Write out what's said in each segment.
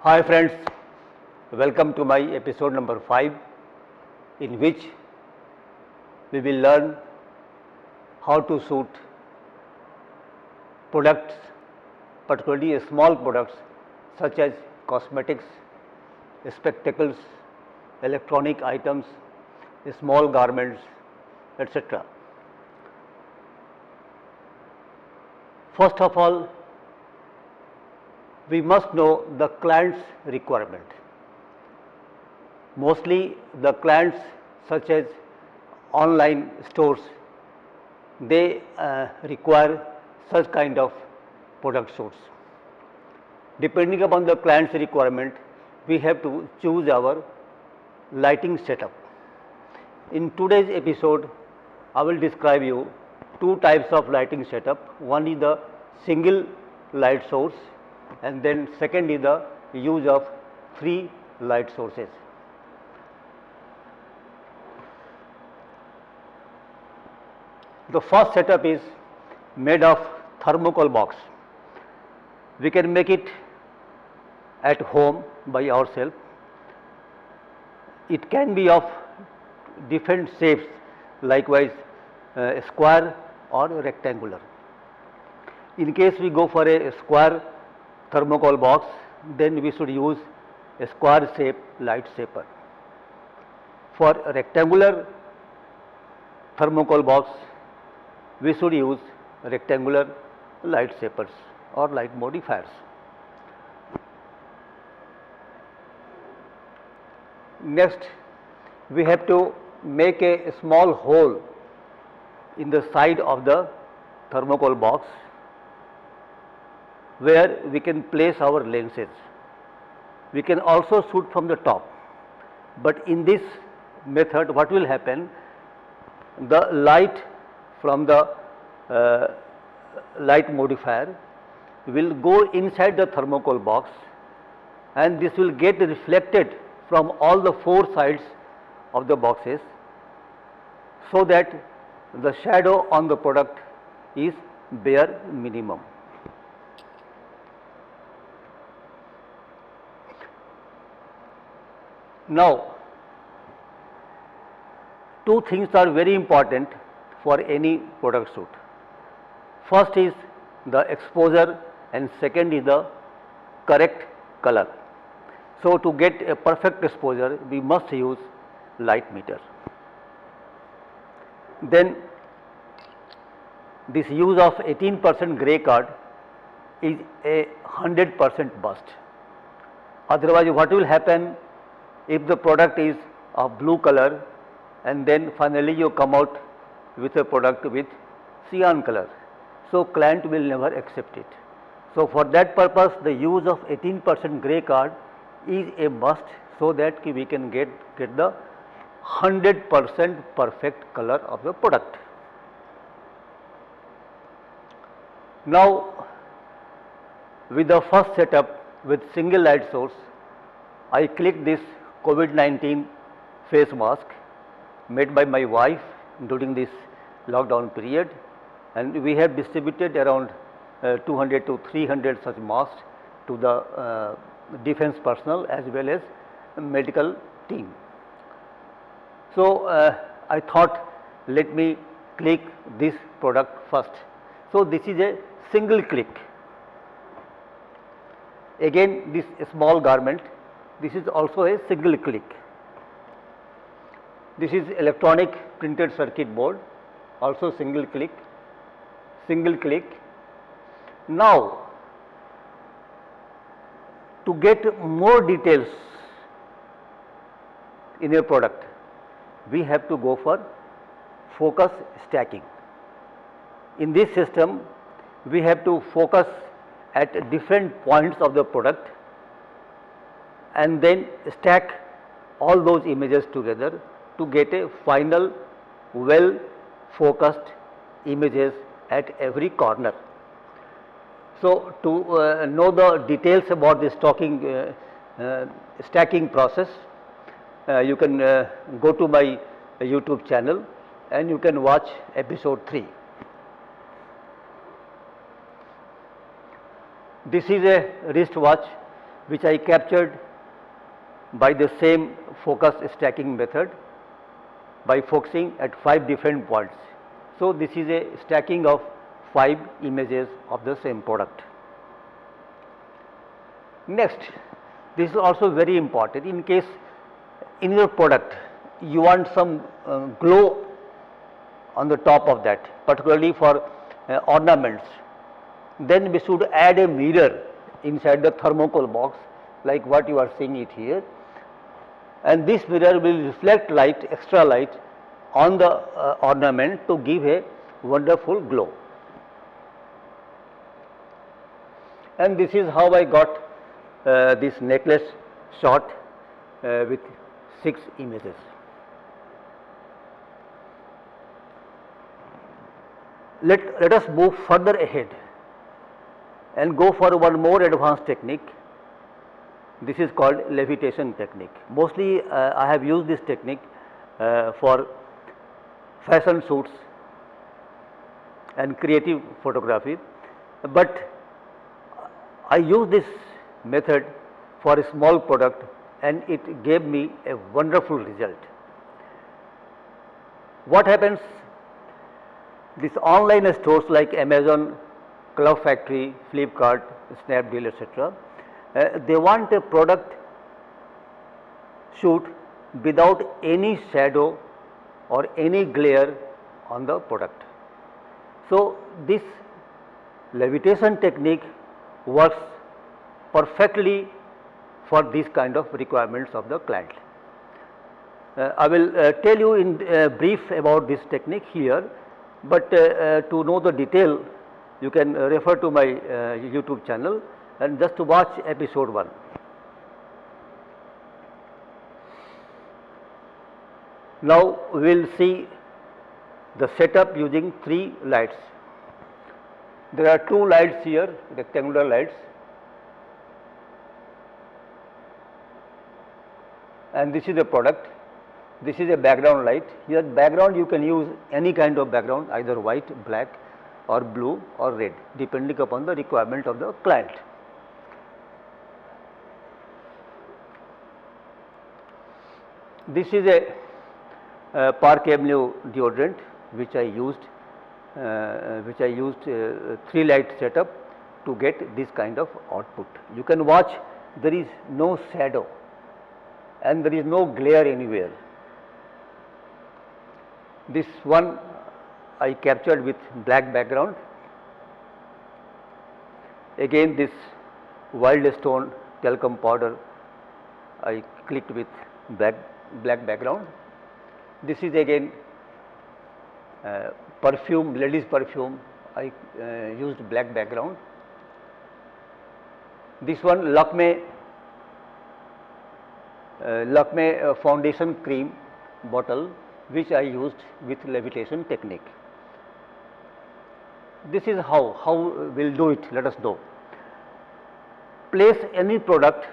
Hi friends, welcome to my episode number 5, in which we will learn how to shoot products, particularly small products such as cosmetics, spectacles, electronic items, small garments, etc. First of all, we must know the client's requirement. Mostly the clients such as online stores, they require such kind of product shoots. Depending upon the client's requirement, we have to choose our lighting setup. In today's episode, I will describe you two types of lighting setup. One is the single light source, and then second is the use of three light sources. The first setup is made of thermocol box. We can make it at home by ourselves. It can be of different shapes, likewise square or rectangular. In case we go for a square thermocol box, then we should use a square shape light shaper. For a rectangular thermocol box, we should use rectangular light shapers or light modifiers. Next, we have to make a small hole in the side of the thermocol box where we can place our lenses. We can also shoot from the top, but in this method what will happen, the light from the light modifier will go inside the thermocol box, and this will get reflected from all the four sides of the boxes, so that the shadow on the product is bare minimum. Now, two things are very important for any product shoot. First is the exposure, and second is the correct color. So, to get a perfect exposure, we must use light meter. Then this use of 18% grey card is a 100% must. Otherwise, what will happen if the product is of blue color and then finally you come out with a product with cyan color? So, client will never accept it. So, for that purpose, the use of 18% grey card is a must, so that we can get the 100% perfect color of the product. Now, with the first setup with single light source, I click this COVID-19 face mask made by my wife during this lockdown period, and we have distributed around 200 to 300 such masks to the defense personnel as well as medical team. So, I thought, let me click this product first. So, this is a single click. Again, this small garment, this is also a single click. This is electronic printed circuit board, also single click, single click. Now, to get more details in a product, we have to go for focus stacking. In this system, we have to focus at different points of the product and then stack all those images together to get a final well focused images at every corner. So, to know the details about this stacking process, you can go to my YouTube channel and you can watch episode 3. This is a wristwatch which I captured by the same focus stacking method by focusing at 5 different points. So, this is a stacking of 5 images of the same product. Next, this is also very important in case in your product you want some glow on the top of that, particularly for ornaments, then we should add a mirror inside the thermocol box like what you are seeing it here, and this mirror will reflect light, extra light on the ornament to give a wonderful glow. And this is how I got this necklace shot with 6 images. Let us move further ahead and go for one more advanced technique. This is called levitation technique. Mostly I have used this technique for fashion shoots and creative photography, but I use this method for a small product and it gave me a wonderful result. What happens? These online stores like Amazon, Club Factory, Flipkart, Snapdeal, etc., they want a product shoot without any shadow or any glare on the product. So, this levitation technique works perfectly for this kind of requirements of the client. I will tell you in brief about this technique here, but to know the detail you can refer to my YouTube channel and just to watch episode 1. Now we will see the setup using 3 lights. There are 2 lights here, rectangular lights, and this is the product. This is a background light. Here background you can use any kind of background, either white, black or blue or red, depending upon the requirement of the client. This is a Park Avenue deodorant which I used 3 light setup to get this kind of output. You can watch, there is no shadow and there is no glare anywhere. This one I captured with black background. Again this Wild Stone talcum powder I clicked with black background. This is again perfume, ladies perfume, I used black background. This one Lakme foundation cream bottle which I used with levitation technique. This is how we will do it, let us know. Place any product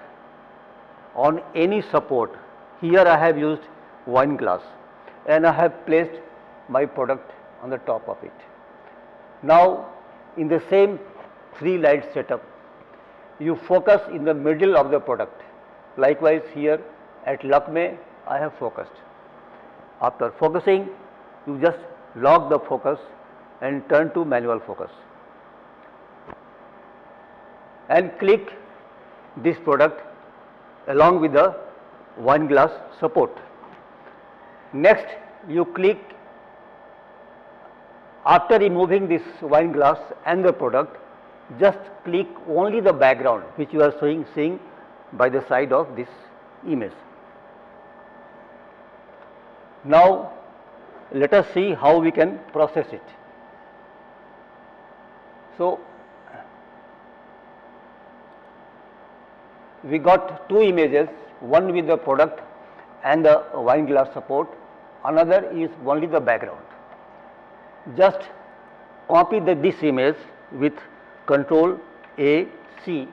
on any support. Here I have used wine glass and I have placed my product on the top of it. Now in the same 3 light setup, you focus in the middle of the product. Likewise here at Lakme I have focused. After focusing, you just lock the focus and turn to manual focus and click this product along with the wine glass support. Next you click, after removing this wine glass and the product, just click only the background which you are seeing by the side of this image. Now let us see how we can process it. So we got 2 images, one with the product and the wine glass support, another is only the background. Just copy this image with Ctrl A C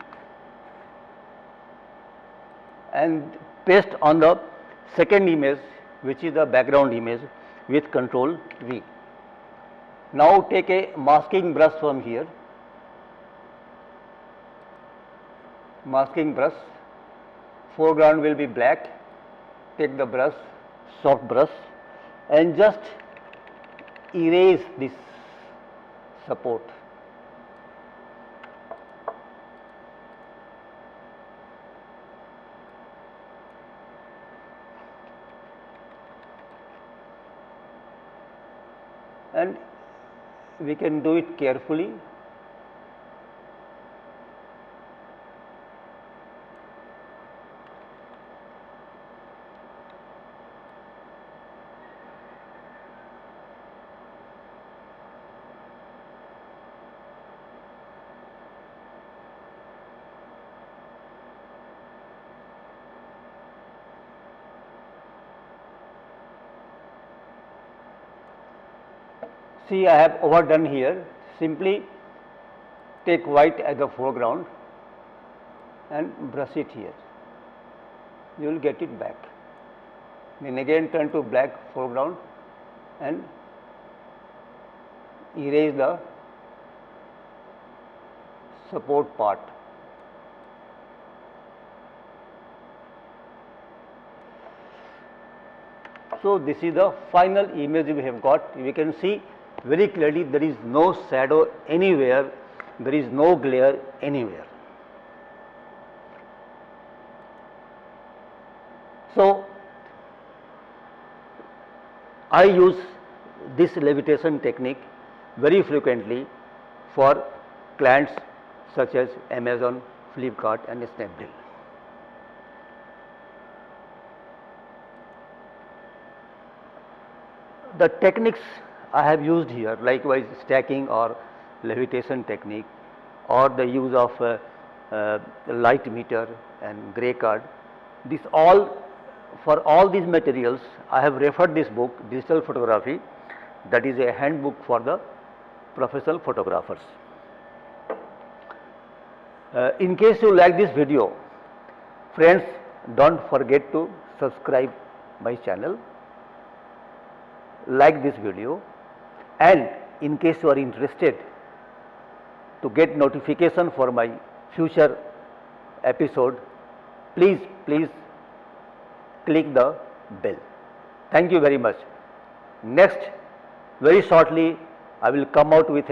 and paste on the second image which is the background image with Ctrl V. Now take a masking brush from here masking brush. Foreground will be black. Take the brush, soft brush, and just erase this support. And we can do it carefully. See, I have overdone here. Simply take white as the foreground and brush it here. You will get it back. Then again turn to black foreground and erase the support part. So, this is the final image we have got. We can see very clearly there is no shadow anywhere, there is no glare anywhere. So, I use this levitation technique very frequently for clients such as Amazon, Flipkart and Snapdeal. The techniques I have used here, likewise stacking or levitation technique, or the use of light meter and gray card, this all, for all these materials I have referred this book, Digital Photography, that is a handbook for the professional photographers. In case you like this video, friends, don't forget to subscribe my channel, like this video, and in case you are interested to get notification for my future episode, please click the bell. Thank you very much. Next, very shortly I will come out with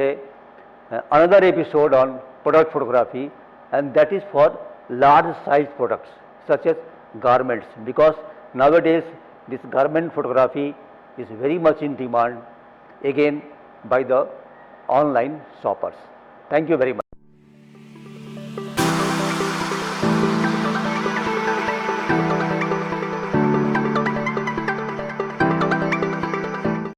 another episode on product photography, and that is for large size products such as garments, because nowadays this garment photography is very much in demand again by the online shoppers. Thank you very much.